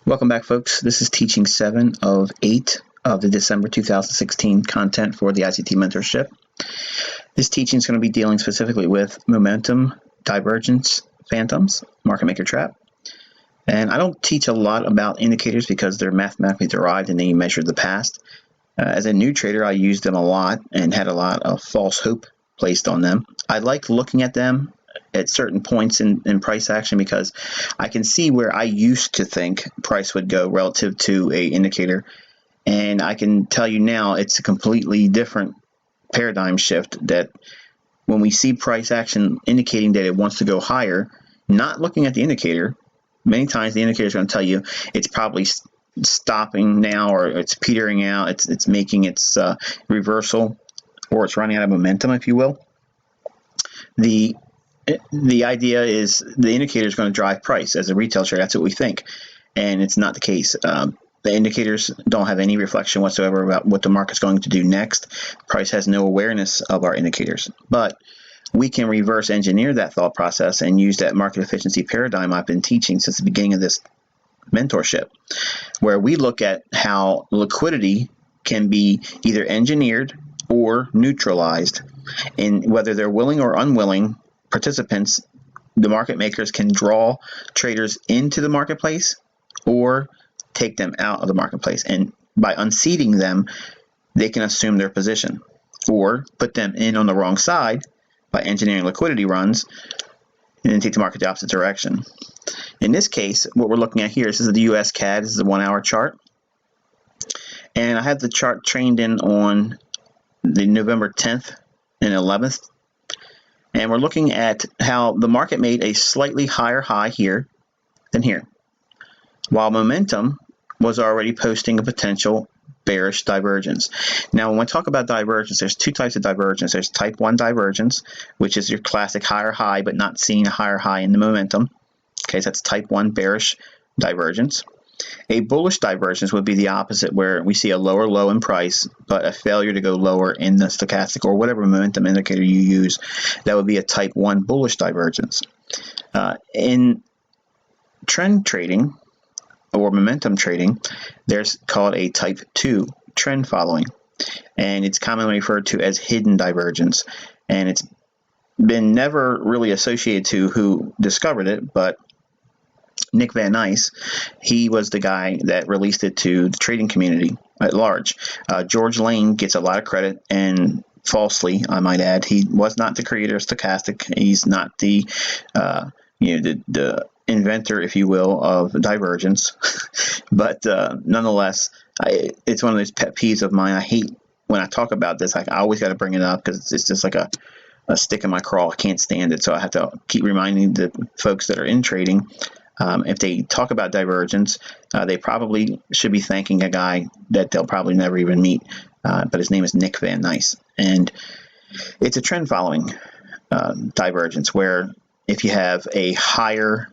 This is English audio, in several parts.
Welcome back, folks. This is teaching 7 of 8 of the December 2016 content for the ICT mentorship. This teaching is going to be dealing specifically with momentum, divergence, phantoms, market maker trap. And I don't teach a lot about indicators because they're mathematically derived and they measure the past. As a new trader, I used them a lot and had a lot of false hope placed on them. I like looking at them at certain points in price action because I can see where I used to think price would go relative to a indicator, and I can tell you now it's a completely different paradigm shift. That when we see price action indicating that it wants to go higher, not looking at the indicator, many times the indicator is going to tell you it's probably stopping now, or it's petering out, it's making its reversal, or it's running out of momentum, if you will. The idea is the indicator is going to drive price. As a retail trader, that's what we think, and it's not the case. The indicators don't have any reflection whatsoever about what the market's going to do next. Price has no awareness of our indicators, but we can reverse engineer that thought process and use that market efficiency paradigm I've been teaching since the beginning of this mentorship, where we look at how liquidity can be either engineered or neutralized, and whether they're willing or unwilling participants, the market makers can draw traders into the marketplace or take them out of the marketplace. And by unseating them, they can assume their position or put them in on the wrong side by engineering liquidity runs and then take the market the opposite direction. In this case, what we're looking at here, this is the US CAD, this is a 1 hour chart. And I have the chart trained in on the November 10th and 11th. And we're looking at how the market made a slightly higher high here than here, while momentum was already posting a potential bearish divergence. Now, when we talk about divergence, there's two types of divergence. There's type 1 divergence, which is your classic higher high, but not seeing a higher high in the momentum. Okay, so that's type 1 bearish divergence. A bullish divergence would be the opposite, where we see a lower low in price, but a failure to go lower in the stochastic or whatever momentum indicator you use. That would be a type 1 bullish divergence. In trend trading or momentum trading, there's called a type 2 trend following, and it's commonly referred to as hidden divergence. And it's been never really associated to who discovered it, but Nick Van Nice, he was the guy that released it to the trading community at large. George Lane gets a lot of credit, and falsely, I might add. He was not the creator of stochastic. He's not the the inventor, if you will, of divergence. But nonetheless, it's one of those pet peeves of mine. I hate when I talk about this. I always got to bring it up because it's just like a stick in my craw. I can't stand it, so I have to keep reminding the folks that are in trading. If they talk about divergence, they probably should be thanking a guy that they'll probably never even meet, but his name is Nick Van Nice. And it's a trend following divergence, where if you have a higher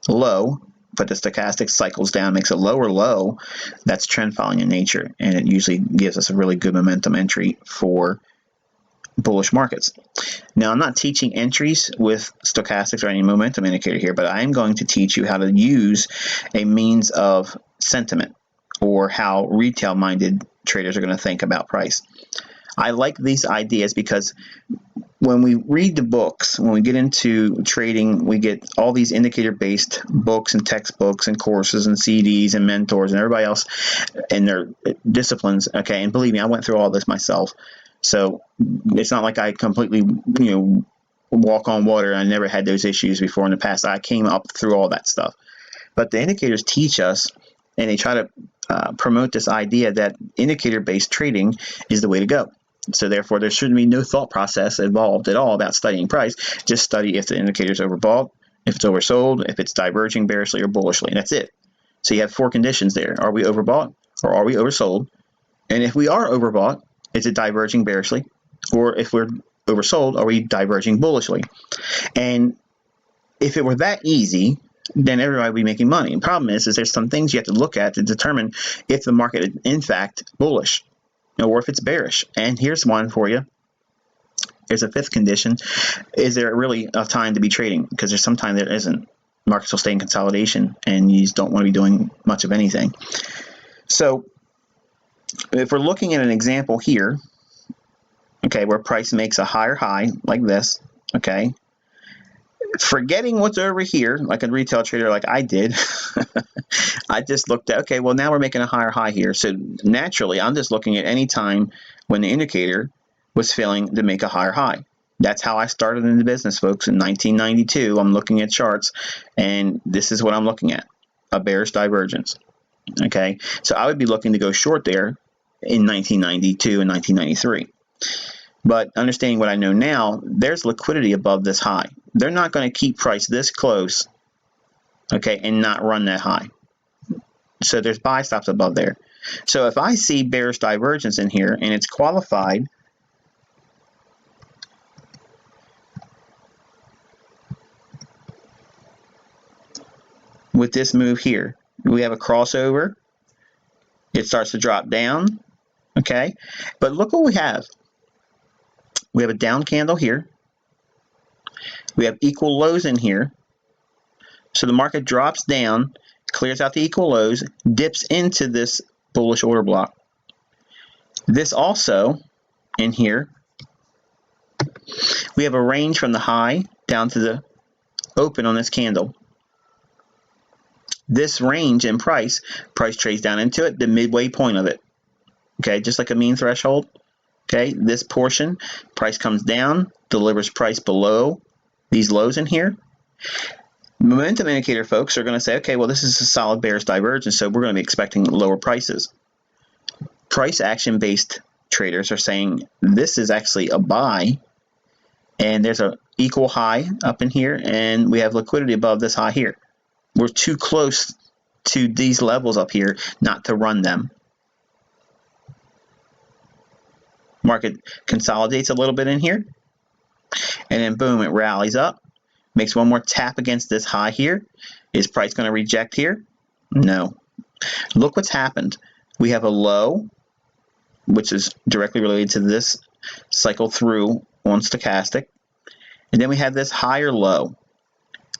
low, but the stochastic cycles down, makes a lower low, that's trend following in nature, and it usually gives us a really good momentum entry for bullish markets. Now, I'm not teaching entries with stochastics or any momentum indicator here, but I am going to teach you how to use a means of sentiment, or how retail-minded traders are going to think about price. I like these ideas because when we read the books, when we get into trading, we get all these indicator-based books and textbooks and courses and CDs and mentors and everybody else in their disciplines. Okay, and believe me, I went through all this myself. So it's not like I completely, walk on water. I never had those issues before in the past. I came up through all that stuff. But the indicators teach us, and they try to promote this idea that indicator-based trading is the way to go. So therefore, there shouldn't be no thought process involved at all about studying price. Just study if the indicator is overbought, if it's oversold, if it's diverging bearishly or bullishly, and that's it. So you have four conditions there. Are we overbought or are we oversold? And if we are overbought, is it diverging bearishly? Or if we're oversold, are we diverging bullishly? And if it were that easy, then everybody would be making money. The problem is there's some things you have to look at to determine if the market is in fact bullish or if it's bearish. And here's one for you. There's a fifth condition. Is there really a time to be trading? Because there's some time there isn't. Markets will stay in consolidation, and you just don't want to be doing much of anything. So if we're looking at an example here, okay, where price makes a higher high like this, okay, forgetting what's over here, like a retail trader like I did, I just looked at, okay, well, now we're making a higher high here. So naturally, I'm just looking at any time when the indicator was failing to make a higher high. That's how I started in the business, folks. In 1992, I'm looking at charts, and this is what I'm looking at, a bearish divergence. Okay, so I would be looking to go short there in 1992 and 1993. But understanding what I know now, there's liquidity above this high. They're not going to keep price this close, okay, and not run that high. So there's buy stops above there. So if I see bearish divergence in here and it's qualified with this move here, we have a crossover. It starts to drop down, okay? But look what we have. We have a down candle here. We have equal lows in here. So the market drops down, clears out the equal lows, dips into this bullish order block. This also, in here, we have a range from the high down to the open on this candle. This range in price trades down into it, the midway point of it. Okay, just like a mean threshold. Okay, this portion, price comes down, delivers price below these lows in here. Momentum indicator folks are going to say, okay, well, this is a solid bearish divergence, so we're going to be expecting lower prices. Price action based traders are saying this is actually a buy, and there's an equal high up in here, and we have liquidity above this high here. We're too close to these levels up here not to run them. Market consolidates a little bit in here, and then boom, it rallies up, makes one more tap against this high here. Is price going to reject here? No. Look what's happened. We have a low, which is directly related to this cycle through on stochastic, and then we have this higher low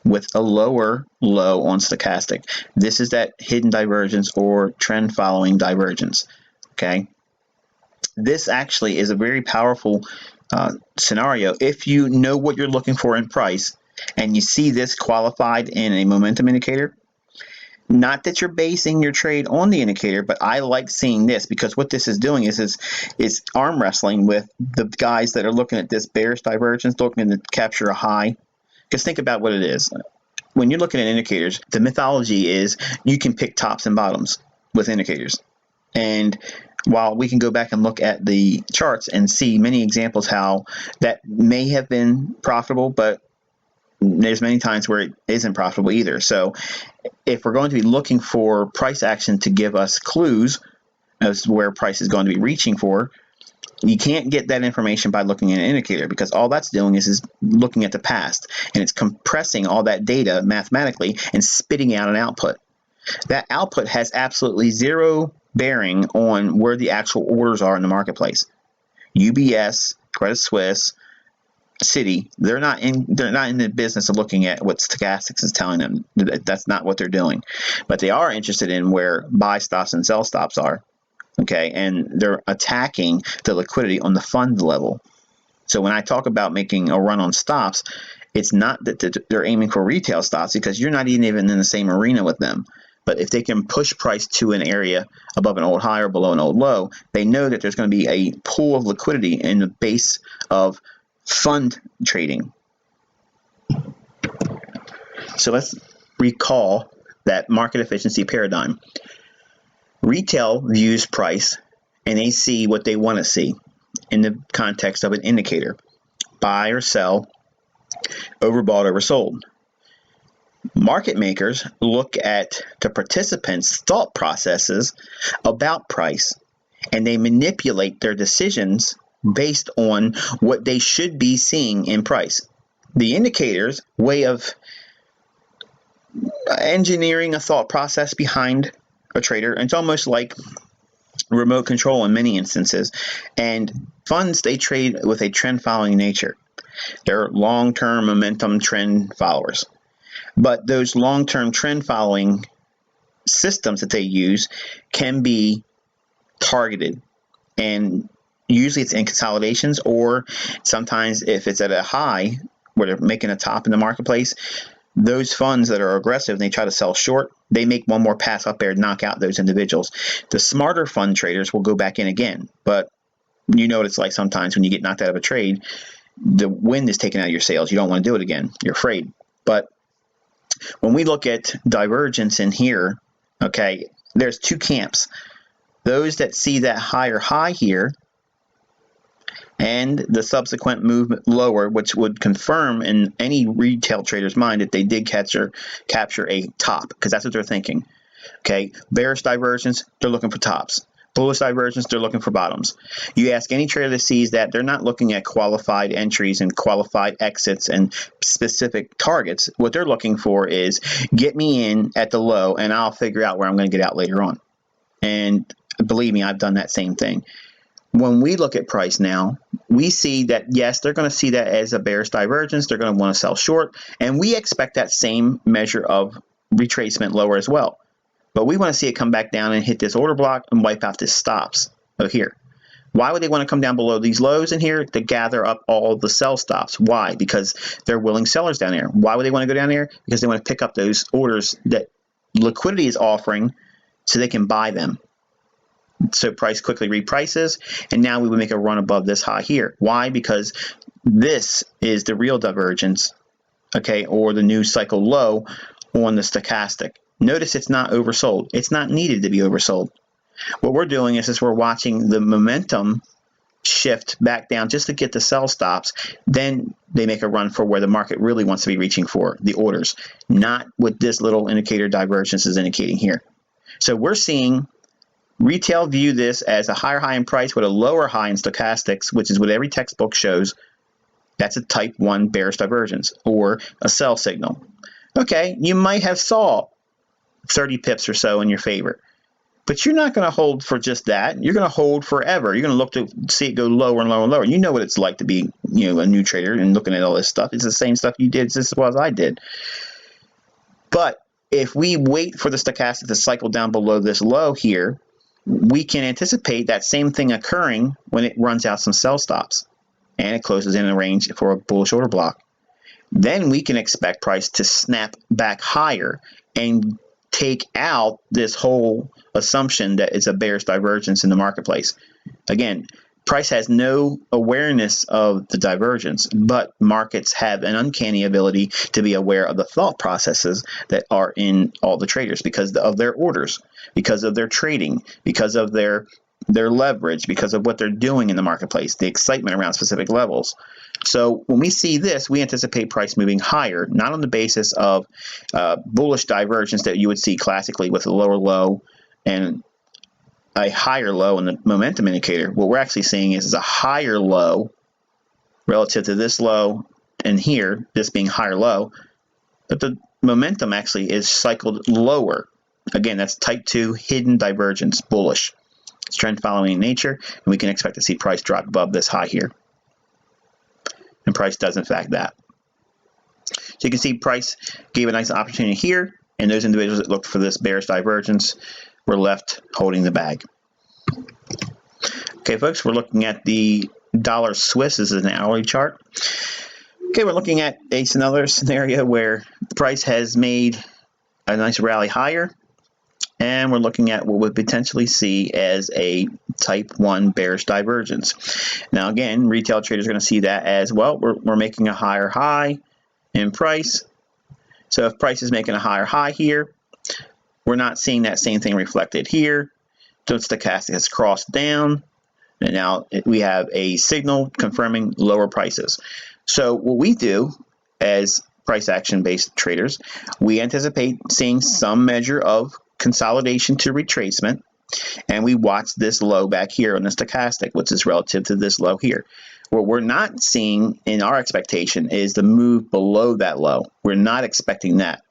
with a lower low on stochastic. This is that hidden divergence or trend following divergence. Okay, this actually is a very powerful scenario if you know what you're looking for in price and you see this qualified in a momentum indicator. Not that you're basing your trade on the indicator, but I like seeing this because what this is doing is arm wrestling with the guys that are looking at this bearish divergence, looking to capture a high. Because think about what it is. When you're looking at indicators, the mythology is you can pick tops and bottoms with indicators. And while we can go back and look at the charts and see many examples how that may have been profitable, but there's many times where it isn't profitable either. So if we're going to be looking for price action to give us clues as to where price is going to be reaching for, you can't get that information by looking at an indicator, because all that's doing is looking at the past, and it's compressing all that data mathematically and spitting out an output. That output has absolutely zero bearing on where the actual orders are in the marketplace. UBS, Credit Suisse, Citi, they're not in the business of looking at what stochastics is telling them. That's not what they're doing. But they are interested in where buy stops and sell stops are. Okay, and they're attacking the liquidity on the fund level. So when I talk about making a run on stops, it's not that they're aiming for retail stops, because you're not even in the same arena with them. But if they can push price to an area above an old high or below an old low, they know that there's going to be a pool of liquidity in the base of fund trading. So let's recall that market efficiency paradigm. Retail views price and they see what they want to see in the context of an indicator: buy or sell, overbought, oversold. Market makers look at the participants' thought processes about price, and they manipulate their decisions based on what they should be seeing in price. The indicator's way of engineering a thought process behind a trader, it's almost like remote control in many instances. And funds, they trade with a trend following nature. They're long-term momentum trend followers. But those long-term trend following systems that they use can be targeted, and usually it's in consolidations, or sometimes if it's at a high where they're making a top in the marketplace, those funds that are aggressive and they try to sell short, they make one more pass up there and knock out those individuals. The smarter fund traders will go back in again, but you know what it's like sometimes when you get knocked out of a trade, the wind is taken out of your sails. You don't want to do it again. You're afraid. But when we look at divergence in here, okay, there's two camps. Those that see that higher high here and the subsequent movement lower, which would confirm in any retail trader's mind that they did capture a top, because that's what they're thinking. Okay, bearish divergence, they're looking for tops. Bullish divergence, they're looking for bottoms. You ask any trader that sees that, they're not looking at qualified entries and qualified exits and specific targets. What they're looking for is get me in at the low and I'll figure out where I'm going to get out later on. And believe me, I've done that same thing. When we look at price now, we see that, yes, they're going to see that as a bearish divergence. They're going to want to sell short. And we expect that same measure of retracement lower as well. But we want to see it come back down and hit this order block and wipe out this stops over here. Why would they want to come down below these lows in here? To gather up all the sell stops. Why? Because they're willing sellers down there. Why would they want to go down there? Because they want to pick up those orders that liquidity is offering so they can buy them. So price quickly reprices, and now we would make a run above this high here. Why? Because this is the real divergence, okay, or the new cycle low on the stochastic. Notice it's not oversold. It's not needed to be oversold. What we're doing is we're watching the momentum shift back down just to get the sell stops. Then they make a run for where the market really wants to be reaching for, the orders, not what this little indicator divergence is indicating here. So we're seeing retail view this as a higher high in price with a lower high in stochastics, which is what every textbook shows. That's a type 1 bearish divergence or a sell signal. Okay, you might have saw 30 pips or so in your favor, but you're not going to hold for just that. You're going to hold forever. You're going to look to see it go lower and lower and lower. You know what it's like to be, a new trader and looking at all this stuff. It's the same stuff you did just as well as I did. But if we wait for the stochastic to cycle down below this low here, we can anticipate that same thing occurring when it runs out some sell stops and it closes in a range for a bullish order block. Then we can expect price to snap back higher and take out this whole assumption that it's a bearish divergence in the marketplace. Again, price has no awareness of the divergence, but markets have an uncanny ability to be aware of the thought processes that are in all the traders because of their orders, because of their trading, because of their leverage, because of what they're doing in the marketplace, the excitement around specific levels. So when we see this, we anticipate price moving higher, not on the basis of bullish divergence that you would see classically with a lower low and a higher low in the momentum indicator. What we're actually seeing is a higher low relative to this low and here, this being higher low, but the momentum actually is cycled lower. Again, that's type 2 hidden divergence, bullish. It's trend following in nature, and we can expect to see price drop above this high here. And price does in fact that. So you can see price gave a nice opportunity here, and those individuals that looked for this bearish divergence were left holding the bag. Okay, folks, we're looking at the dollar Swiss. This is an hourly chart. Okay, we're looking at another scenario where the price has made a nice rally higher, and we're looking at what we would potentially see as a type 1 bearish divergence. Now again, retail traders are going to see that as well. We're making a higher high in price. So if price is making a higher high here, we're not seeing that same thing reflected here. So stochastic has crossed down, and now we have a signal confirming lower prices. So what we do as price action based traders, we anticipate seeing some measure of consolidation to retracement, and we watch this low back here on the stochastic, which is relative to this low here. What we're not seeing in our expectation is the move below that low. We're not expecting that.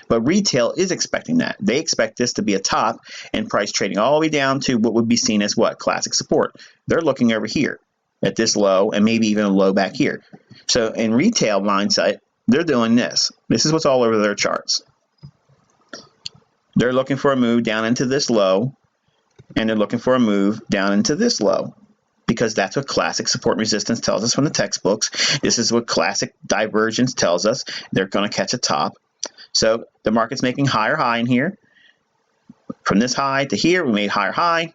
But retail is expecting that. They expect this to be a top and price trading all the way down to what would be seen as what? Classic support. They're looking over here at this low and maybe even a low back here. So in retail mindset, they're doing this. This is what's all over their charts. They're looking for a move down into this low, and they're looking for a move down into this low, because that's what classic support and resistance tells us from the textbooks. This is what classic divergence tells us. They're going to catch a top. So the market's making higher high in here. From this high to here, we made higher high.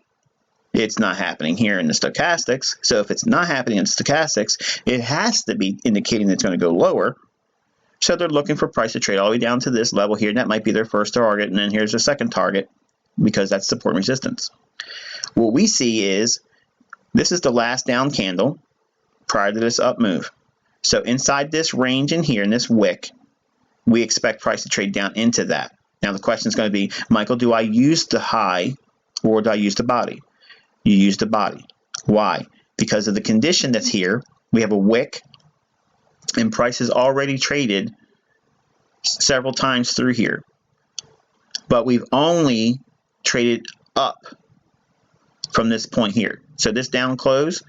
It's not happening here in the stochastics. So if it's not happening in stochastics, it has to be indicating that it's going to go lower. So they're looking for price to trade all the way down to this level here. And that might be their first target. And then here's their second target, because that's support and resistance. What we see is this is the last down candle prior to this up move. So inside this range in here, in this wick, we expect price to trade down into that. Now the question is going to be, Michael, do I use the high or do I use the body? You use the body. Why? Because of the condition that's here. We have a wick, and price is already traded several times through here. But we've only traded up from this point here. So this down close,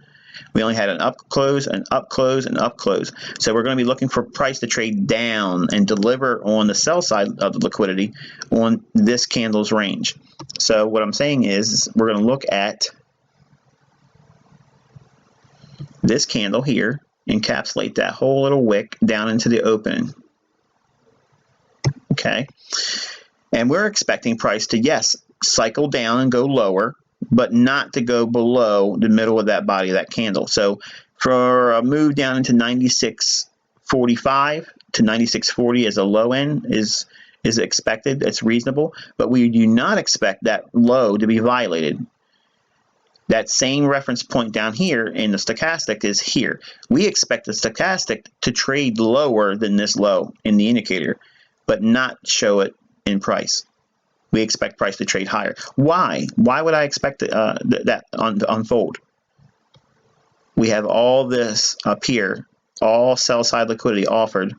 we only had an up close, an up close, an up close. So we're going to be looking for price to trade down and deliver on the sell side of the liquidity on this candle's range. So what I'm saying is we're going to look at this candle here, encapsulate that whole little wick down into the opening. Okay. And we're expecting price to, yes, cycle down and go lower, but not to go below the middle of that body of that candle. So for a move down into 96.45 to 96.40 as a low end is expected. It's reasonable, but we do not expect that low to be violated. That same reference point down here in the stochastic is here. We expect the stochastic to trade lower than this low in the indicator, but not show it in price. We expect price to trade higher. Why? Why would I expect that to unfold? We have all this up here, all sell side liquidity offered,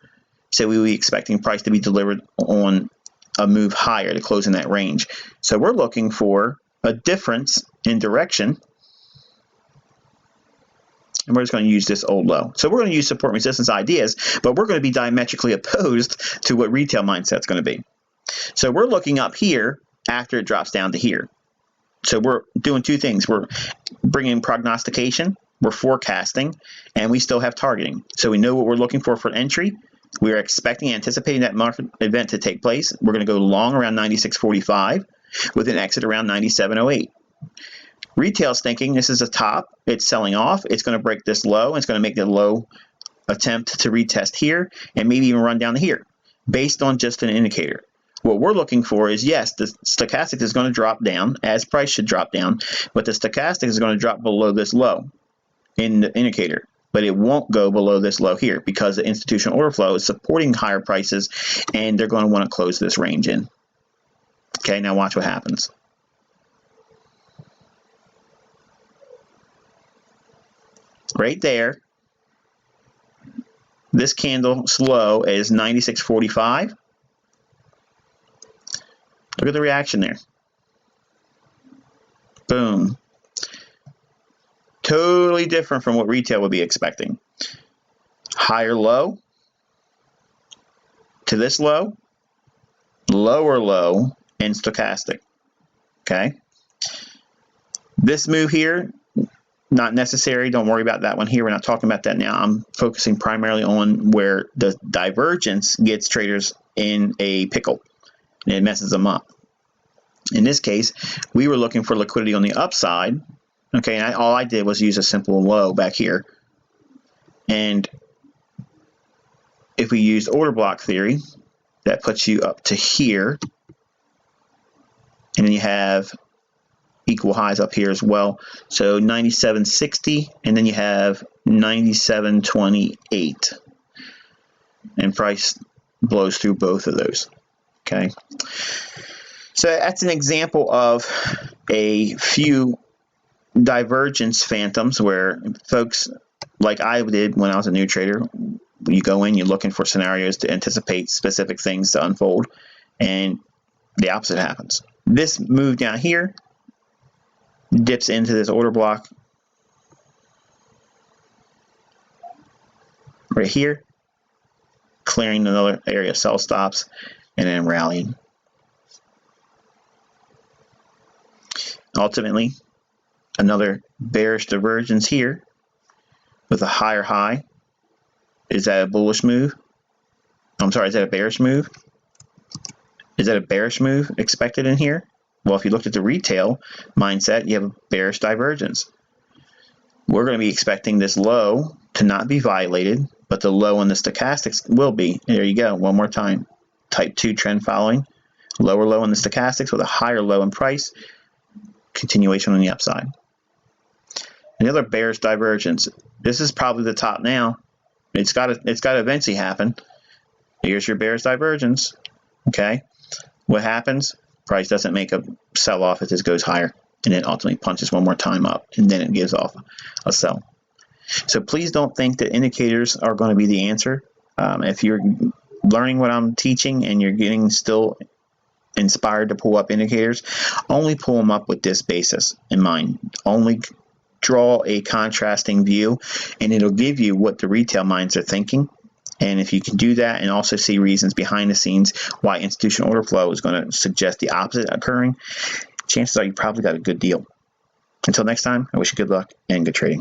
so we would be expecting price to be delivered on a move higher to close in that range. So we're looking for a difference in direction, and we're just going to use this old low. So we're going to use support and resistance ideas, but we're going to be diametrically opposed to what retail mindset's going to be. So we're looking up here after it drops down to here. So we're doing two things. We're bringing prognostication, we're forecasting, and we still have targeting. So we know what we're looking for entry. We are expecting, anticipating that market event to take place. We're going to go long around 96.45 with an exit around 97.08. Retail's thinking this is a top. It's selling off. It's going to break this low. And it's going to make the low attempt to retest here and maybe even run down to here based on just an indicator. What we're looking for is, yes, the stochastic is going to drop down, as price should drop down, but the stochastic is going to drop below this low in the indicator. But it won't go below this low here because the institutional order flow is supporting higher prices, and they're going to want to close this range in. Okay, now watch what happens. Right there, this candle's low is 96.45. Look at the reaction there. Boom. Totally different from what retail would be expecting. Higher low to this low, lower low, and stochastic. Okay. This move here, not necessary. Don't worry about that one here. We're not talking about that now. I'm focusing primarily on where the divergence gets traders in a pickle. And it messes them up. In this case, we were looking for liquidity on the upside. Okay, and all I did was use a simple low back here. And if we use order block theory, that puts you up to here. And then you have equal highs up here as well. So 97.60, and then you have 97.28. And price blows through both of those. Okay. So that's an example of a few divergence phantoms where folks, like I did when I was a new trader, you go in, you're looking for scenarios to anticipate specific things to unfold, and the opposite happens. This move down here dips into this order block right here, clearing another area of sell stops, and then rallying. Ultimately, another bearish divergence here with a higher high. Is that a bullish move? I'm sorry, is that a bearish move? Is that a bearish move expected in here? Well, if you looked at the retail mindset, you have a bearish divergence. We're going to be expecting this low to not be violated, but the low in the stochastics will be. There you go, one more time. Type 2 trend following. Lower low in the stochastics with a higher low in price. Continuation on the upside. Another bearish divergence. This is probably the top now. It's got to eventually happen. Here's your bearish divergence. Okay. What happens? Price doesn't make a sell off as this goes higher, and it ultimately punches one more time up, and then it gives off a sell. So please don't think that indicators are going to be the answer. If you're learning what I'm teaching and you're getting still inspired to pull up indicators, only pull them up with this basis in mind. Only draw a contrasting view, and it'll give you what the retail minds are thinking. And if you can do that and also see reasons behind the scenes why institutional order flow is going to suggest the opposite occurring, chances are you probably got a good deal. Until next time, I wish you good luck and good trading.